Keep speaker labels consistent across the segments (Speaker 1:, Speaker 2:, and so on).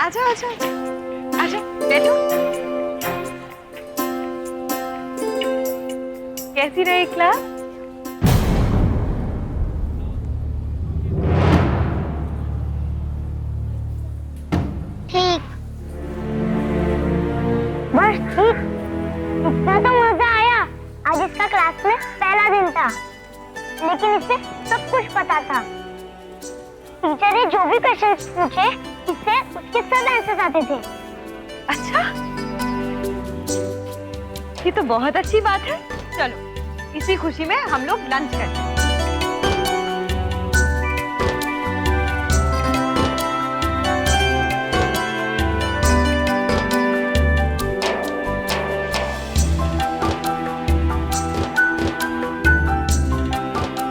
Speaker 1: आजा आजा आजा, बैठो। कैसी रही क्लास?
Speaker 2: ठीक, बस ठीक। इतना तो मजा आया। आज इसका क्लास में पहला दिन था, लेकिन इसे सब कुछ पता था। टीचर ने जो भी क्वेश्चन पूछे इससे उसके सब आंसर आते थे।
Speaker 1: अच्छा, ये तो बहुत अच्छी बात है। चलो, इसी खुशी में हम लोग लंच करते हैं।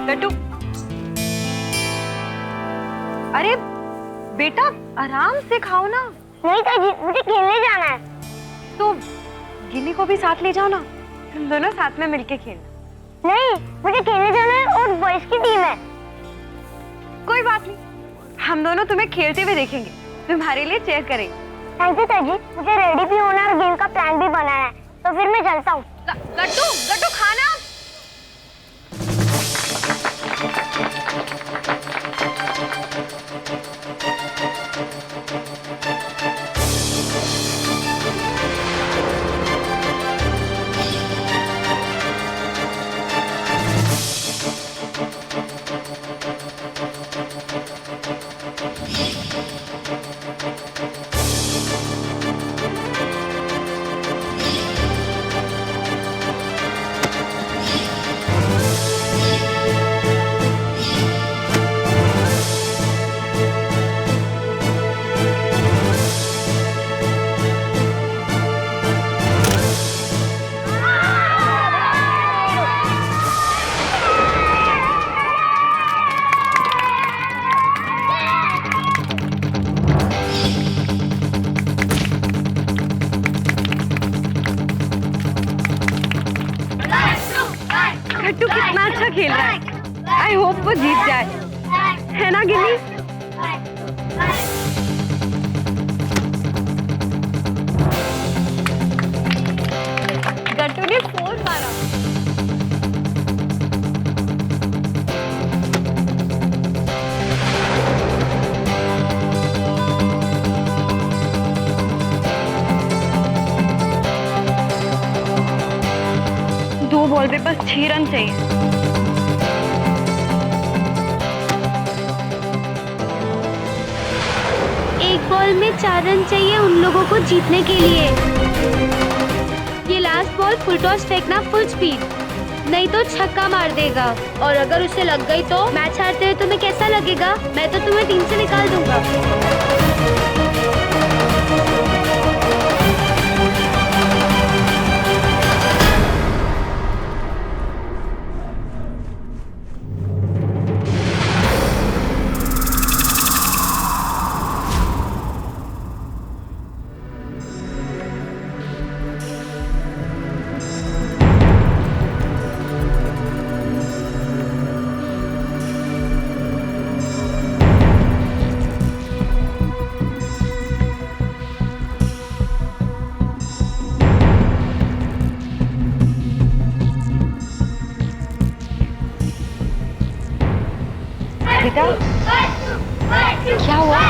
Speaker 1: लट्टू, अरे बेटा आराम से खाओ ना।
Speaker 2: नहीं ताजी, मुझे खेलने जाना है।
Speaker 1: तो गिन्नी को भी साथ ले जाओ ना, तुम दोनों साथ में मिलके खेलना।
Speaker 2: नहीं, मुझे खेलने जाना है और बॉयज की टीम है।
Speaker 1: कोई बात नहीं, हम दोनों तुम्हें खेलते हुए देखेंगे, तुम्हारे लिए चेयर करेंगे।
Speaker 2: थैंक यू ताजी, मुझे रेडी भी होना और गेम का प्लान भी बनाना है। तो फिर मैं चलता हूँ।
Speaker 1: लट्टू लट्टू खाना। लट्टू कितना अच्छा खेल रहा है। आई होप वो जीत जाए, है ना गिन्नी? गट्टू ने 4 मारा। दो बॉल पे बस 6 रन चाहिए।
Speaker 3: एक बॉल में 4 रन चाहिए उन लोगों को जीतने के लिए। ये लास्ट बॉल फुल टॉस फेंकना फुल स्पीड, नहीं तो छक्का मार देगा। और अगर उसे लग गई तो मैच हारते हुए तुम्हें कैसा लगेगा? मैं तो तुम्हें टीम से निकाल दूंगा।
Speaker 1: बेटा क्या हुआ?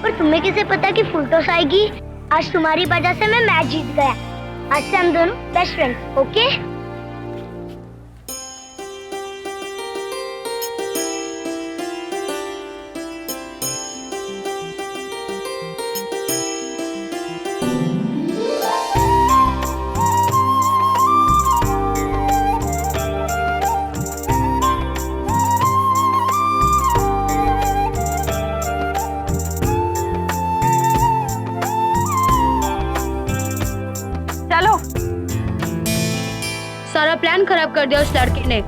Speaker 2: पर तुम्हें कैसे पता कि फुल टॉस आएगी? आज तुम्हारी वजह से मैं मैच जीत गया। आज से हम दोनों बेस्ट फ्रेंड्स, ओके?
Speaker 3: खराब कर दिया उस लड़के ने।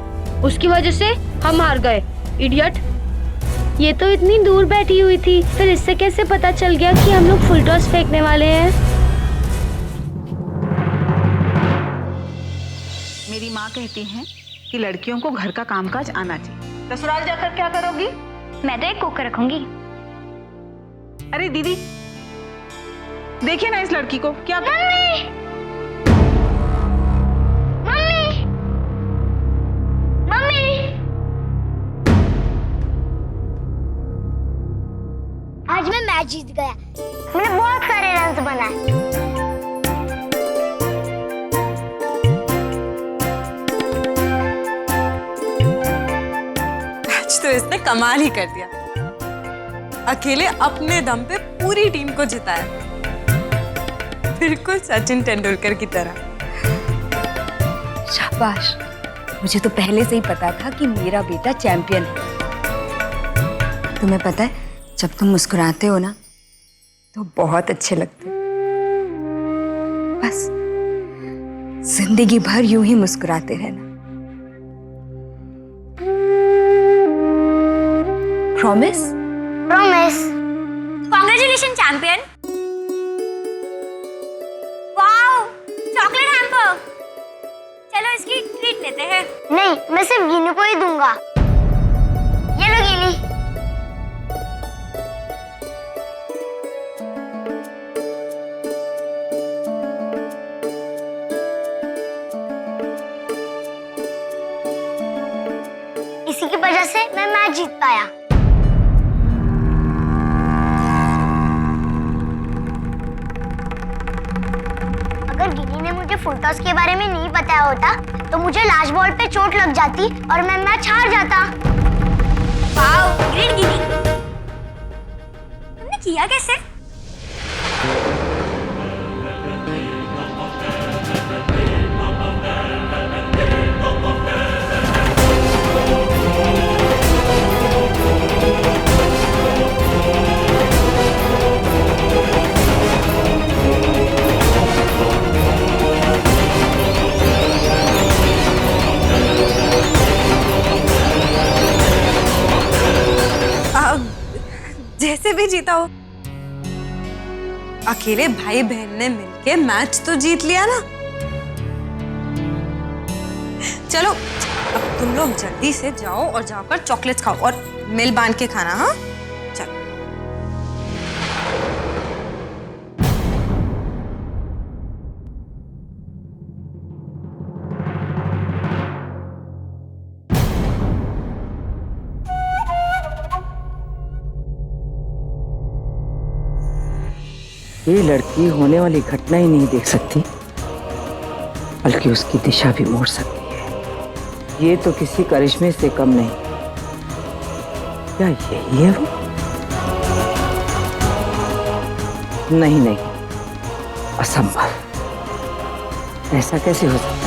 Speaker 3: उसकी वजह से हम हार गए। इडियट।
Speaker 2: ये तो इतनी दूर बैठी हुई थी, फिर इससे कैसे पता चल गया कि हम लोग फुल टॉस फेंकने वाले हैं?
Speaker 4: मेरी माँ कहती हैं कि लड़कियों को घर का कामकाज आना चाहिए। ससुराल जाकर क्या करोगी?
Speaker 2: मैं तो एक कुक रखूंगी।
Speaker 4: अरे दीदी, देखिए ना इस लड़की को, क्या
Speaker 2: मम्मी! मम्मी! मम्मी! आज मैं मैच जीत गया। मैंने बहुत सारे रन्स बनाए।
Speaker 5: आज तो इसने कमाल ही कर दिया। अकेले अपने दम पे पूरी टीम को जिताया, बिल्कुल सचिन तेंदुलकर की तरह।
Speaker 6: शाबाश, मुझे तो पहले से ही पता था कि मेरा बेटा चैंपियन है। तुम्हें पता है, जब तुम मुस्कुराते हो ना तो बहुत अच्छे लगते हो। बस जिंदगी भर यूं ही मुस्कुराते रहना। Promise?
Speaker 2: Promise.
Speaker 3: Congratulation champion. Wow, chocolate hamper. चलो इसकी ट्रीट लेते हैं।
Speaker 2: नहीं, मैं सिर्फ गिनी को ही दूंगा। ये लो गिनी। इसी की वजह से मैं मैच जीत पाया। अगर गिनी ने मुझे फुल टॉस के बारे में नहीं बताया होता तो मुझे लास्ट बॉल पे चोट लग जाती और मैं मैच हार जाता।
Speaker 3: वाओ, ग्रेट गिनी। तुमने किया कैसे?
Speaker 5: जैसे भी जीता हो, अकेले भाई बहन ने मिलके मैच तो जीत लिया ना। चलो अब तुम लोग जल्दी से जाओ और जाकर चॉकलेट्स खाओ और मिल बांध के खाना। हाँ चलो।
Speaker 7: ये लड़की होने वाली घटना ही नहीं देख सकती, बल्कि उसकी दिशा भी मोड़ सकती है। ये तो किसी करिश्मे से कम नहीं। क्या यही है वो? नहीं नहीं, असंभव। ऐसा कैसे हो सकता है?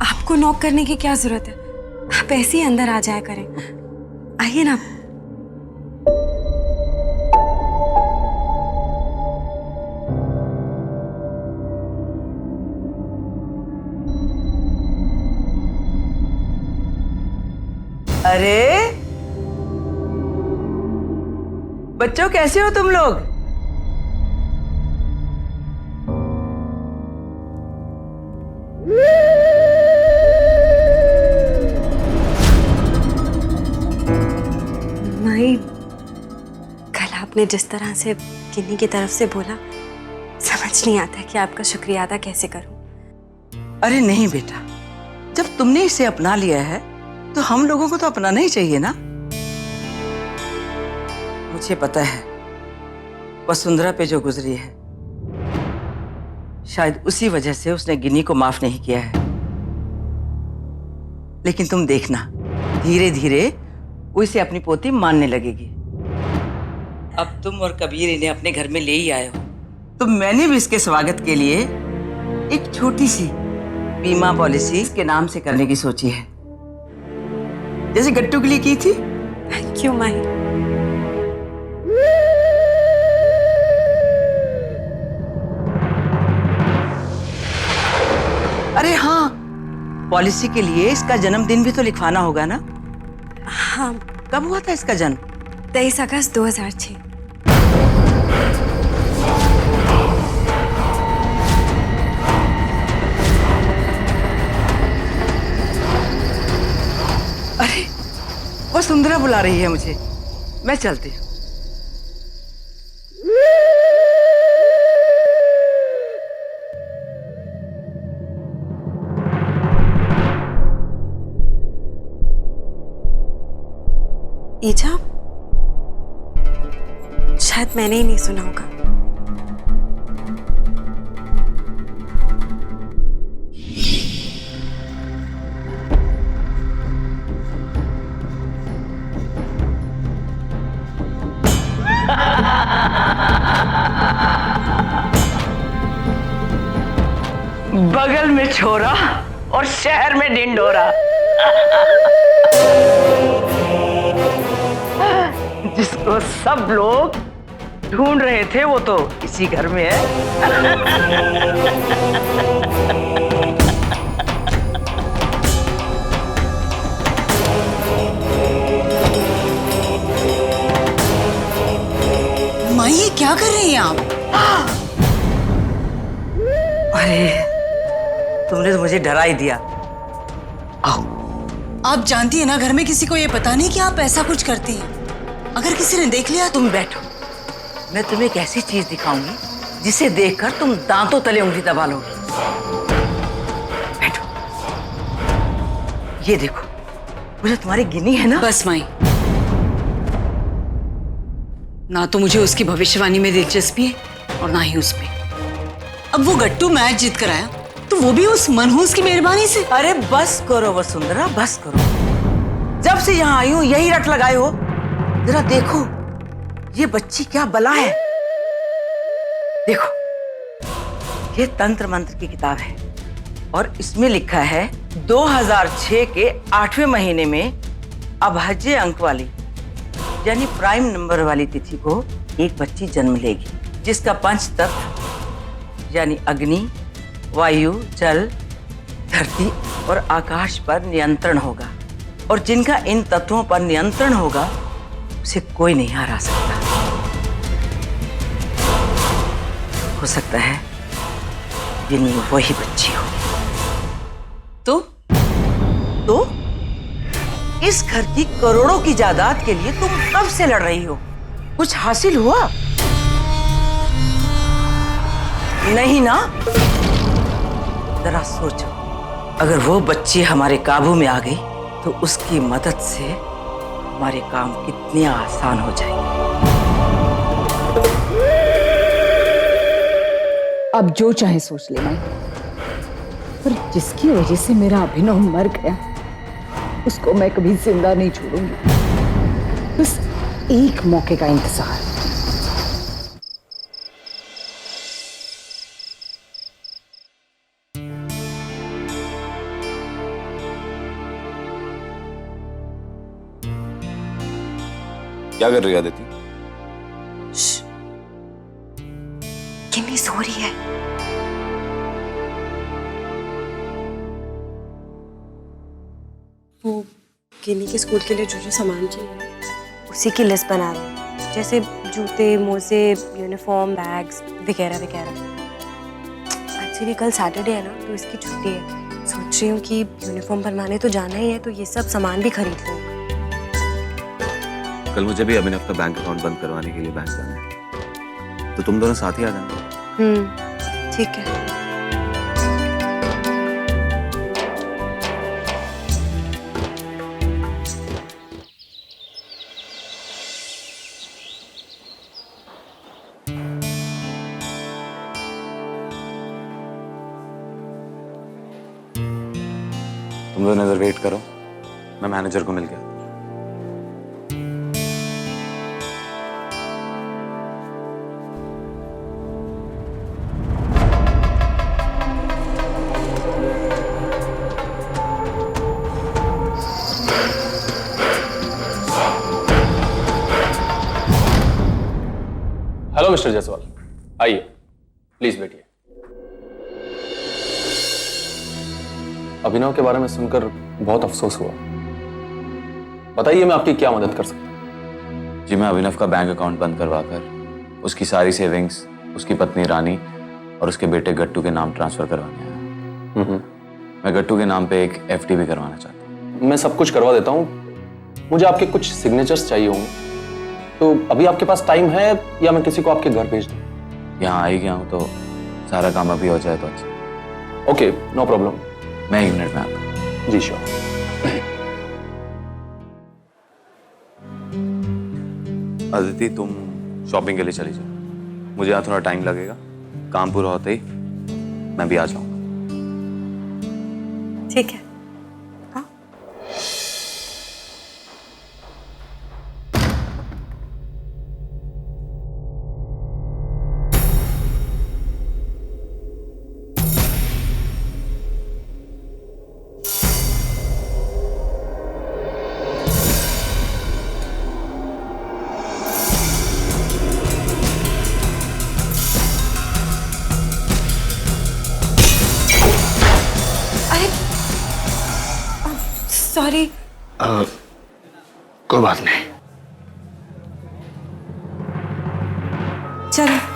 Speaker 5: आपको नॉक करने की क्या जरूरत है? आप ऐसे ही अंदर आ जाया करें। आइए ना।
Speaker 7: अरे बच्चों, कैसे हो तुम लोग?
Speaker 5: माई, कल आपने जिस तरह से किन्नी की तरफ से बोला, समझ नहीं आता कि आपका शुक्रिया अदा कैसे करूं।
Speaker 7: अरे नहीं बेटा, जब तुमने इसे अपना लिया है तो हम लोगों को तो अपनाना ही चाहिए ना। मुझे पता है वसुंधरा पे जो गुजरी है, शायद उसी वजह से उसने गिन्नी को माफ नहीं किया है। लेकिन तुम देखना, धीरे धीरे वो इसे अपनी पोती मानने लगेगी। अब तुम और कबीर इन्हें अपने घर में ले ही आए हो, तो मैंने भी इसके स्वागत के लिए एक छोटी सी बीमा पॉलिसी इसके नाम से करने की सोची है, जैसे गट्टू के लिए की थी।
Speaker 5: थैंक यू माई।
Speaker 7: अरे हाँ, पॉलिसी के लिए इसका जन्मदिन भी तो लिखवाना होगा ना।
Speaker 5: हाँ,
Speaker 7: कब हुआ था इसका जन्म?
Speaker 5: 23 अगस्त 2006।
Speaker 7: अरे वसुंधरा बुला रही है मुझे, मैं चलती हूँ।
Speaker 5: ईजा, शायद मैंने ही नहीं सुना होगा।
Speaker 7: बगल में छोरा और शहर में ढिंढोरा। जिसको सब लोग ढूंढ रहे थे वो तो इसी घर में है।
Speaker 4: माई, ये क्या कर रही हैं आप?
Speaker 7: अरे तुमने तो मुझे डरा ही दिया। आओ।
Speaker 4: आप जानती है ना, घर में किसी को ये पता नहीं कि आप ऐसा कुछ करती हैं। अगर किसी ने देख लिया तो...
Speaker 7: तुम बैठो, मैं तुम्हें एक ऐसी चीज दिखाऊंगी जिसे देखकर तुम दांतों तले उंगली दबा लोगी। बैठो, ये देखो, वो जो तुम्हारी गिनी है ना।
Speaker 4: बस माई, ना तो मुझे उसकी भविष्यवाणी में दिलचस्पी है और ना ही उस पे। अब वो गट्टू मैच जीत कर आया तो वो भी उस मनहूस की मेहरबानी से।
Speaker 7: अरे बस करो वसुंधरा, बस करो। जब से यहाँ आई हूं यही रट लगाए हो। जरा देखो ये बच्ची क्या बला है। देखो, ये तंत्र मंत्र की किताब है और इसमें लिखा है 2006 के 8वें महीने में अभाज्य अंक वाली यानी प्राइम नंबर वाली तिथि को एक बच्ची जन्म लेगी, जिसका पंच तत्व यानी अग्नि, वायु, जल, धरती और आकाश पर नियंत्रण होगा, और जिनका इन तत्वों पर नियंत्रण होगा उसे कोई नहीं हरा सकता। हो सकता है गिनी वही बच्ची हो। तो इस घर की करोड़ों की जायदाद के लिए तुम कब से लड़ रही हो? कुछ हासिल हुआ? नहीं ना? जरा सोचो, अगर वो बच्ची हमारे काबू में आ गई तो उसकी मदद से हमारे काम कितने आसान हो जाएंगे।
Speaker 8: अब जो चाहे सोच ले माई, पर जिसकी वजह से मेरा अभिनव मर गया उसको मैं कभी जिंदा नहीं छोड़ूंगी। बस एक मौके का इंतजार।
Speaker 9: क्या कर रही है आदिति?
Speaker 5: किन्नी सो रही है। वो किन्नी के स्कूल के लिए जो जो सामान चाहिए उसी की लिस्ट बना रही हूँ, जैसे जूते, मोजे, यूनिफॉर्म, बैग्स वगैरह वगैरह। एक्चुअली कल सैटरडे है ना, तो इसकी छुट्टी है। सोच रही हूँ कि यूनिफॉर्म बनवाने तो जाना ही है, तो ये सब सामान भी खरीद लूँ।
Speaker 9: कल मुझे भी अभिनव का बैंक अकाउंट बंद करवाने के लिए बैंक जाना है, तो तुम दोनों साथ ही आ जाना।
Speaker 5: ठीक है।
Speaker 9: तुम दोनों इधर वेट करो, मैं मैनेजर को मिल गया।
Speaker 10: हेलो मिस्टर जायसवाल, आइए प्लीज बैठिए। अभिनव के बारे में सुनकर बहुत अफसोस हुआ। बताइए मैं आपकी क्या मदद कर सकता हूँ?
Speaker 9: जी, मैं अभिनव का बैंक अकाउंट बंद करवाकर उसकी सारी सेविंग्स उसकी पत्नी रानी और उसके बेटे गट्टू के नाम ट्रांसफर करवाने आया। मैं गट्टू के नाम पे एक FD भी करवाना चाहता हूँ।
Speaker 10: मैं सब कुछ करवा देता हूँ, मुझे आपके कुछ सिग्नेचर्स चाहिए होंगे। तो अभी आपके पास टाइम है या मैं किसी को आपके घर भेज दूँ?
Speaker 9: यहाँ आ ही गया हूँ तो सारा काम अभी हो जाए तो अच्छा।
Speaker 10: Okay, no problem.
Speaker 9: मैं 1 मिनट में आता हूँ।
Speaker 10: जी श्योर।
Speaker 9: अदिति, तुम शॉपिंग के लिए चली जाओ, मुझे यहाँ थोड़ा टाइम लगेगा। काम पूरा होते ही मैं भी आ जाऊँगा।
Speaker 5: ठीक है। सॉरी।
Speaker 11: कोई बात नहीं।
Speaker 5: चलो।